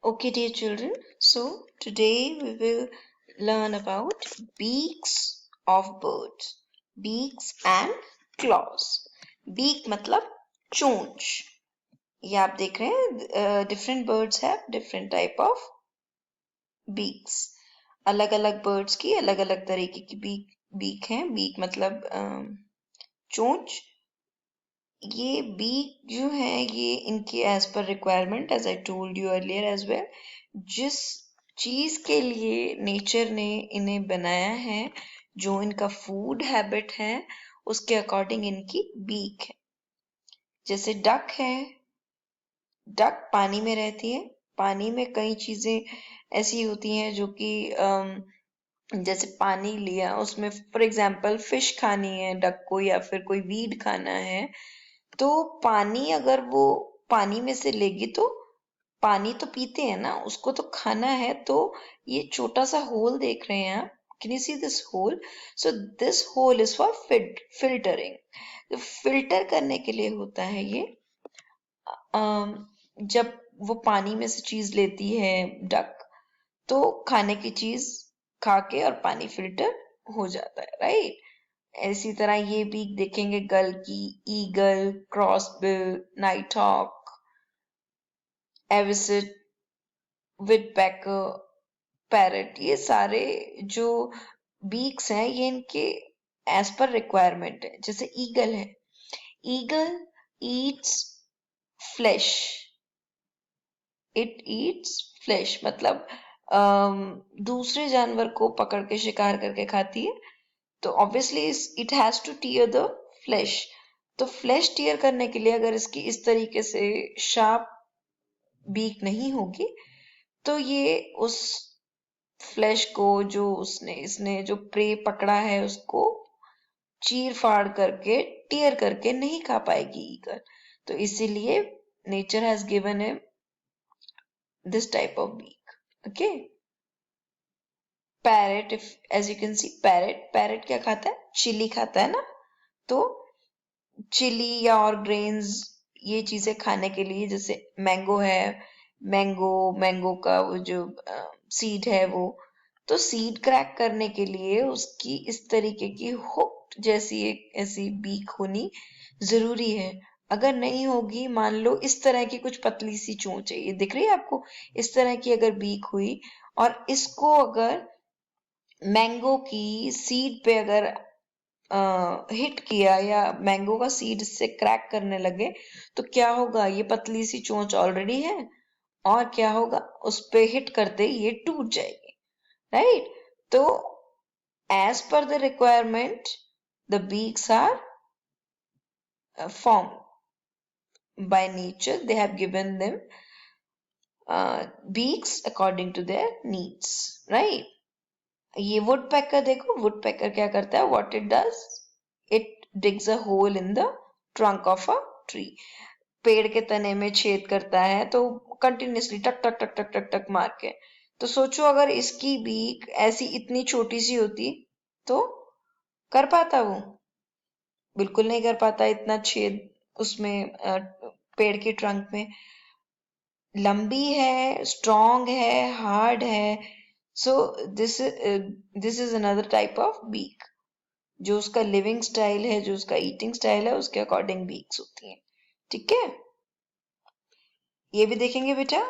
Okay, dear children, so today we will learn about beaks of birds. Beaks and claws. Beak मतलब चोंच. ये आप देख रहे हैं different birds have different type of beaks. अलग अलग birds की अलग अलग तरीके की beak है. Beak मतलब चोंच. ये बीक जो है ये इनकी एज पर requirement as I told you earlier as well जिस चीज के लिए नेचर ने इन्हें बनाया है जो इनका फूड हैबिट है उसके अकॉर्डिंग इनकी बीक है. जैसे डक है, डक पानी में रहती है. पानी में कई चीजें ऐसी होती हैं जो कि जैसे पानी लिया उसमें फॉर एग्जाम्पल फिश खानी है डक को या फिर कोई वीड खाना है तो पानी अगर वो पानी में से लेगी तो पानी तो पीते हैं ना, उसको तो खाना है. तो ये छोटा सा होल देख रहे हैं आप. Can you see this hole? So this hole is for filtering. Filter करने के लिए होता है ये. जब वो पानी में से चीज लेती है डक तो खाने की चीज खा के और पानी फिल्टर हो जाता है, राइट? इसी तरह ये भी देखेंगे गल की, eagle, crossbill, nighthawk, avocet, woodpecker, parrot, ये सारे जो बीक्स हैं ये इनके एज पर रिक्वायरमेंट है. जैसे ईगल है, eagle Yeats flash. It eats flash मतलब दूसरे जानवर को पकड़ के शिकार करके खाती है. तो obviously it has two tier the flash. तो फ्लैश टीयर करने के लिए अगर इसकी इस तरीके से शार्प बीक नहीं होगी तो ये उस फ्लैश को जो इसने जो प्रे पकड़ा है उसको चीर फाड़ करके टीयर करके नहीं खा पाएगी ईगल. तो इसीलिए nature has given him this type of beak. Okay. Parrot, if as you can see, parrot क्या खाता है? चिली खाता है ना. तो चिली या और ग्रेन्स ये चीजें खाने के लिए, जैसे मैंगो है, मैंगो का वो जो सीड है वो, तो सीड क्रैक करने के लिए उसकी इस तरीके की हुक जैसी एक ऐसी बीक होनी जरूरी है. अगर नहीं होगी, मान लो इस तरह की कुछ पतली सी चोंच है, ये दिख रही है आपको, इस तरह की अगर बीक हुई और इसको अगर मैंगो की सीड पे अगर हिट किया या मैंगो का सीड इससे क्रैक करने लगे तो क्या होगा? ये पतली सी चोंच ऑलरेडी है और क्या होगा? उस पे हिट करते ही ये टूट जाएगी, राइट? तो एज पर the requirement the beaks are formed by nature. They have given them beaks according to their needs, right? ये वुडपेकर देखो, वुडपेकर क्या करता है? What it does, it digs a hole in the trunk of a tree. पेड़ के तने में छेद करता है तो कंटिन्यूसली टक टक टक टक टक टक मार के. तो सोचो अगर इसकी बीक ऐसी इतनी छोटी सी होती तो कर पाता वो? बिल्कुल नहीं कर पाता. इतना छेद उसमें पेड़ के ट्रंक में. लंबी है, स्ट्रॉन्ग है, हार्ड है. So this is another type of beak. जो उसका लिविंग स्टाइल है, जो उसका ईटिंग स्टाइल है, उसके अकॉर्डिंग बीक्स होती हैं. ठीक है. ये भी देखेंगे बेटा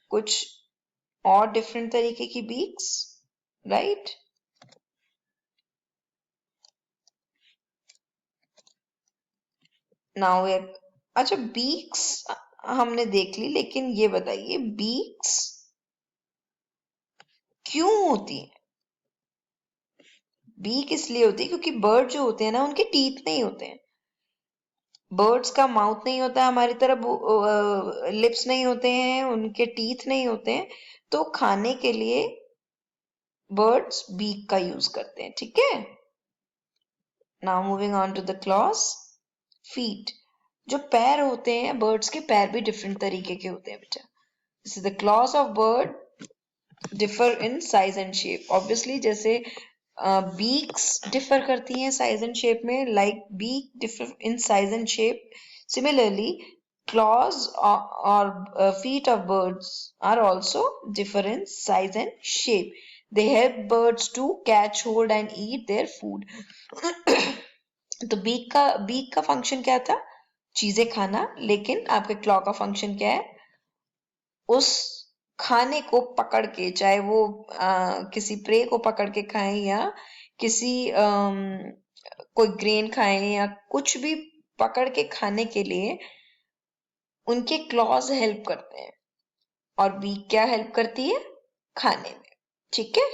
कुछ और डिफरेंट तरीके की बीक्स, राइट? नाउ अच्छा, बीक्स हमने देख ली, लेकिन ये बताइए बीक्स क्यों होती है? बीक इसलिए होती है क्योंकि बर्ड जो होते हैं ना उनके टीथ नहीं होते हैं. बर्ड्स का माउथ नहीं होता है हमारी तरफ, लिप्स नहीं होते हैं, उनके टीथ नहीं होते हैं. तो खाने के लिए बर्ड्स बीक का यूज करते हैं. ठीक है. Now moving on to the claws. Feet. जो पैर होते हैं बर्ड्स के, पैर भी डिफरेंट तरीके के होते हैं बेटा. This is the claws of bird differ in size and shape. Obviously जैसे बीक्स डिफर करती हैं साइज एंड शेप में, like beak differ in size and shape. Similarly Claws or feet of birds are also different size and shape. They help birds to catch hold and eat their food. तो beak का function क्या था? चीजें खाना. लेकिन आपके claw का function क्या है? उस खाने को पकड़ के, चाहे वो किसी प्रे को पकड़ के खाएं या किसी कोई ग्रेन खाएं या कुछ भी पकड़ के खाने के लिए उनके क्लॉज हेल्प करते हैं. और बीक क्या हेल्प करती है? खाने में. ठीक है.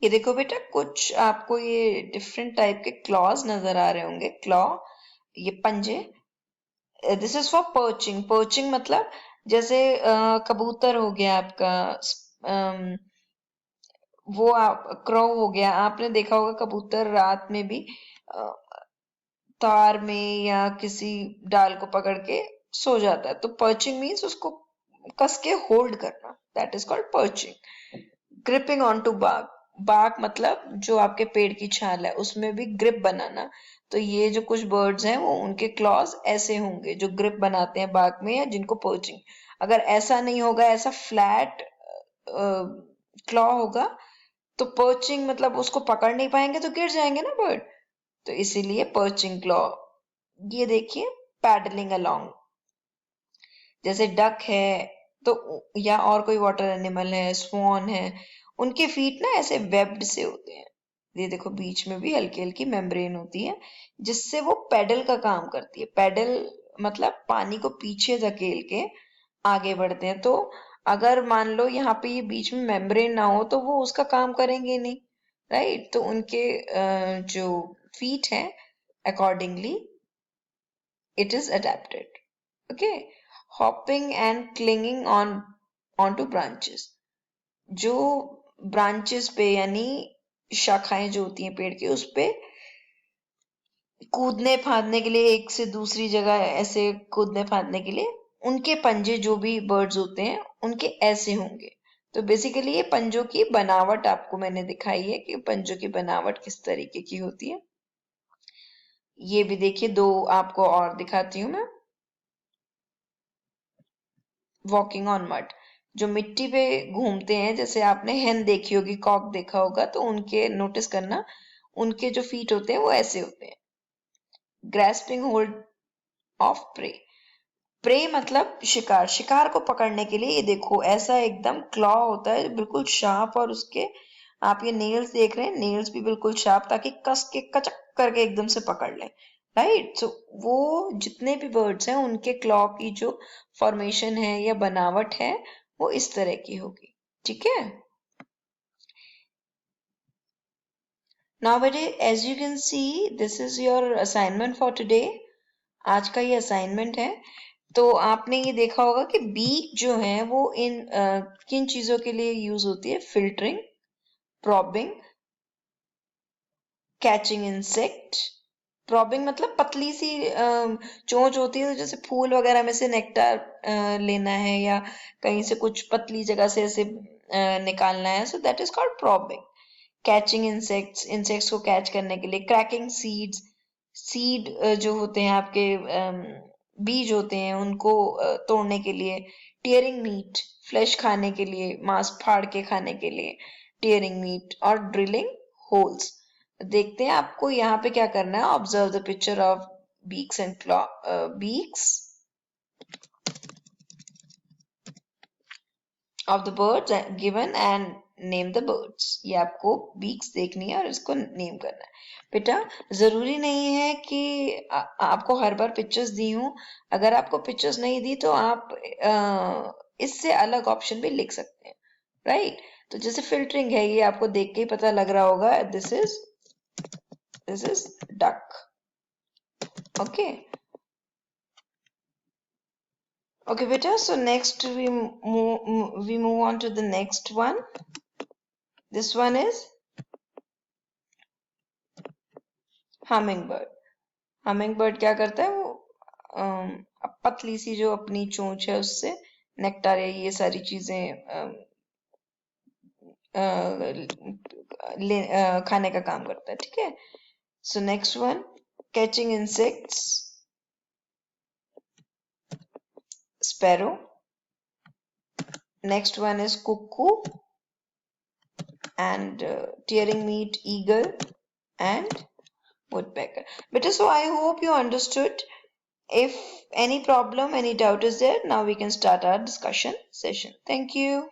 ये देखो बेटा, कुछ आपको ये डिफरेंट टाइप के क्लॉज नजर आ रहे होंगे. क्लॉ, ये पंजे. This is for perching. Perching मतलब जैसे कबूतर हो गया आपका, वो क्रो हो गया. आपने देखा होगा कबूतर रात में भी तार में या किसी डाल को पकड़ के सो जाता है. तो पर्चिंग मीन्स उसको कस के होल्ड करना. That is called perching. Gripping on to bough. Bough मतलब जो आपके पेड़ की छाल है उसमें भी ग्रिप बनाना. तो ये जो कुछ बर्ड्स हैं वो उनके क्लॉज ऐसे होंगे जो ग्रिप बनाते हैं बाग में, या जिनको पर्चिंग. अगर ऐसा नहीं होगा, ऐसा फ्लैट क्लॉ होगा, तो पर्चिंग मतलब उसको पकड़ नहीं पाएंगे तो गिर जाएंगे ना बर्ड. तो इसीलिए पर्चिंग क्लॉ. ये देखिए, पैडलिंग अलोंग. जैसे डक है तो, या और कोई वाटर एनिमल है, स्वॉन है, उनके फीट ना ऐसे वेब्ड से होते हैं. ये देखो, बीच में भी हल्की हल्की मेम्ब्रेन होती है जिससे वो पेडल का काम करती है. पेडल मतलब पानी को पीछे धकेल के आगे बढ़ते हैं. तो अगर मान लो यहाँ पे ये बीच में मेम्ब्रेन ना हो तो वो उसका काम करेंगे नहीं. राइट. तो उनके जो फीट हैं, accordingly it is adapted. Okay. Hopping and clinging onto branches. जो branches पे, यानी शाखाएं जो होती हैं पेड़ की, उस पे कूदने फांदने के लिए, एक से दूसरी जगह ऐसे कूदने फांदने के लिए उनके पंजे, जो भी बर्ड्स होते हैं उनके ऐसे होंगे. तो बेसिकली ये पंजों की बनावट आपको मैंने दिखाई है कि पंजों की बनावट किस तरीके की होती है. ये भी देखिए, दो आपको और दिखाती हूँ मैं. Walking on mud. जो मिट्टी पे घूमते हैं, जैसे आपने हेन देखी होगी, कॉक देखा होगा, तो उनके नोटिस करना, उनके जो फीट होते हैं वो ऐसे होते हैं. Grasping hold of prey. Prey मतलब शिकार. शिकार को पकड़ने के लिए ये देखो ऐसा एकदम क्लॉ होता है, बिल्कुल शार्प. और उसके आप ये नेल्स देख रहे हैं, नेल्स भी बिल्कुल शार्प, ताकि कस के कचक करके एकदम से पकड़ लें. राइट. सो वो जितने भी बर्ड्स हैं उनके क्लॉ की जो फॉर्मेशन है या बनावट है वो इस तरह की होगी. ठीक है. Nowadays, as you can see, this is your assignment for today. आज का ये असाइनमेंट है. तो आपने ये देखा होगा कि बीक जो है वो किन चीजों के लिए यूज होती है? Filtering, probing, catching insect. Probing मतलब पतली सी चोंच होती है, जैसे फूल वगैरह में से नेक्टर लेना है या कहीं से कुछ पतली जगह से ऐसे निकालना है. So that is called probing. Catching insects, insects को कैच करने के लिए. Cracking seeds. सीड जो होते हैं आपके बीज होते हैं उनको तोड़ने के लिए. Tearing meet. फ्लैश खाने के लिए, मांस फाड़ के खाने के लिए टीयरिंग मीट. और ड्रिलिंग होल्स. देखते हैं आपको यहाँ पे क्या करना है. Observe the picture of beaks and claw beaks of the birds given and name the birds. ये आपको beaks देखनी है और इसको नेम करना है. बेटा, जरूरी नहीं है कि आपको हर बार पिक्चर्स दी हूं. अगर आपको पिक्चर्स नहीं दी तो आप इससे अलग ऑप्शन भी लिख सकते हैं. राइट. तो जैसे फिल्टरिंग है, ये आपको देख के ही पता लग रहा होगा. This is duck. Okay. Okay, beta. So next we move on to the next one. This one is hummingbird. Hummingbird क्या करता है? वो पतली सी जो अपनी चोंच है उससे नेक्टर या ये सारी चीजें खाने का काम करता है. ठीक है. So next one, catching insects, sparrow. Next one is cuckoo and tearing meat, eagle and woodpecker. Better, so I hope you understood. If any problem, any doubt is there, now we can start our discussion session. Thank you.